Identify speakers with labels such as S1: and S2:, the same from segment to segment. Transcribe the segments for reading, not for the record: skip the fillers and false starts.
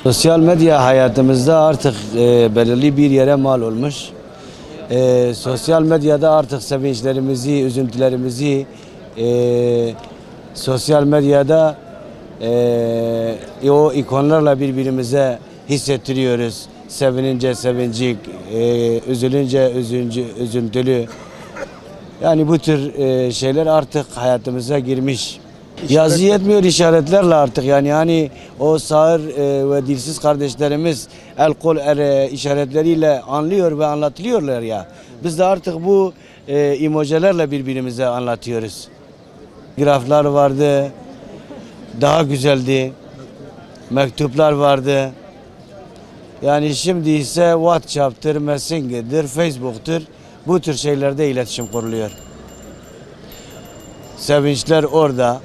S1: Sosyal medya hayatımızda artık belirli bir yere mal olmuş. Sosyal medyada artık sevinçlerimizi, üzüntülerimizi sosyal medyada o ikonlarla birbirimize hissettiriyoruz. Sevinince sevincik, üzülünce üzüntülü. Yani bu tür şeyler artık hayatımıza girmiş. Yazı yetmiyor, işaretlerle artık yani o sağır ve dilsiz kardeşlerimiz el kol işaretleriyle anlıyor ve anlatılıyorlar ya. Biz de artık bu emojilerle birbirimize anlatıyoruz. Graflar vardı, daha güzeldi. Mektuplar vardı. Yani şimdi ise WhatsApp'tır, Messenger'dir, Facebook'tur. Bu tür şeylerde iletişim kuruluyor. Sevinçler orada.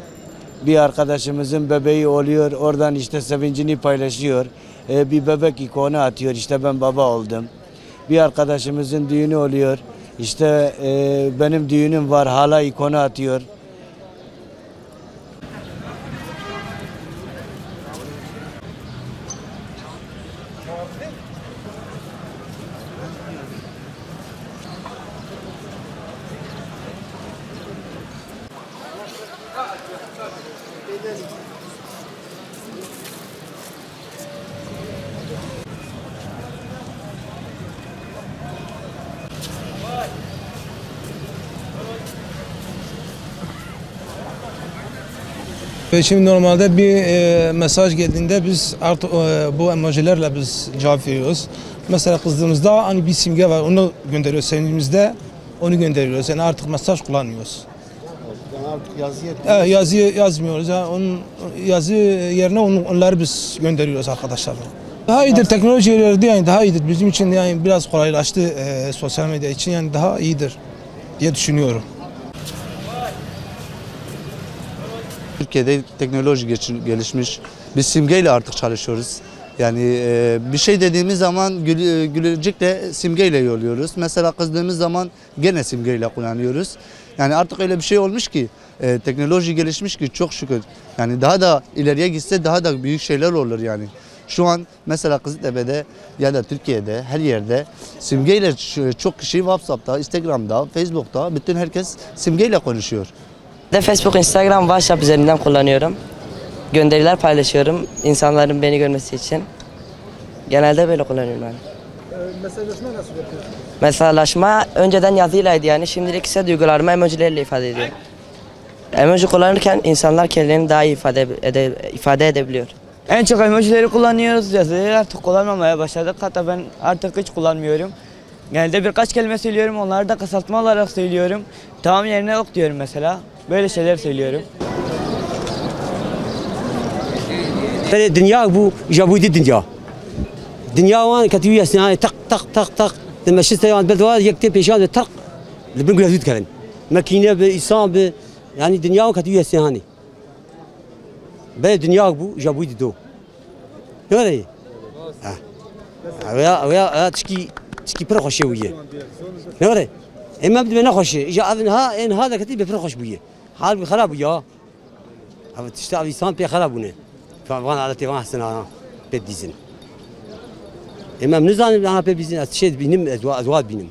S1: Bir arkadaşımızın bebeği oluyor, oradan işte sevincini paylaşıyor. Bir bebek ikonu atıyor, işte ben baba oldum. Bir arkadaşımızın düğünü oluyor, işte benim düğünüm var, hala ikonu atıyor.
S2: Ve şimdi normalde bir mesaj geldiğinde biz artık bu emojilerle biz cevap veriyoruz. Mesela kızdığımızda hani bir simge var, onu gönderiyoruz. Sevincimizde onu gönderiyoruz. Yani artık mesaj kullanmıyoruz.
S3: Yani artık yazı yetmiyor.
S2: Evet, yazı yazmıyoruz. Yani yazı yerine onları biz gönderiyoruz arkadaşlarla. Daha iyidir, teknoloji ilerledi, yani daha iyidir. Bizim için yani biraz kolaylaştı sosyal medya için, yani daha iyidir diye düşünüyorum.
S3: Türkiye'de teknoloji gelişmiş. Biz simgeyle artık çalışıyoruz. Yani bir şey dediğimiz zaman gülecekle simgeyle yolluyoruz. Mesela kızdığımız zaman gene simgeyle kullanıyoruz. Yani artık öyle bir şey olmuş ki teknoloji gelişmiş ki çok şükür. Yani daha da ileriye gitse daha da büyük şeyler olur yani. Şu an mesela Kızıltepe'de ya da Türkiye'de her yerde simgeyle çok kişi WhatsApp'ta, Instagram'da, Facebook'ta bütün herkes simgeyle konuşuyor.
S4: Facebook, Instagram, WhatsApp üzerinden kullanıyorum. Gönderiler paylaşıyorum insanların beni görmesi için. Genelde böyle kullanıyorum yani.
S5: Mesajlaşma nasıl yapıyorsunuz?
S4: Mesajlaşma önceden yazıylaydı yani. Şimdilik ise duygularımı emojilerle ifade ediyorum. Emoji kullanırken insanlar kendilerini daha iyi ifade edebiliyor.
S6: En çok emojileri kullanıyoruz, yazıyı artık kullanmamaya başladık. Hatta ben artık hiç kullanmıyorum. Genelde birkaç kelime söylüyorum, onları da kısaltma olarak söylüyorum. Tamam yerine yok diyorum mesela. Böyle şeyler söylüyorum.
S7: Dünya bu jabudi dünya. Dünya var katiye yani tak tak tak tak. Demişti yani bedava yekte peşan ve tak. Libin gözüt karen. Makine be insan be yani dünya katiye yani. Be dünya bu jabudi do. Ne var ya? Ya تشكي برخش وياه نوري اما بدنا نخش اجا ها ان هذا كتيب برخش بيه حال بخراب وياه هذا تشتغل لسان بي خرابونه فانا على تيغان سنه بديزن اما من نزان انا بيزن اشد بينم ازواج بينم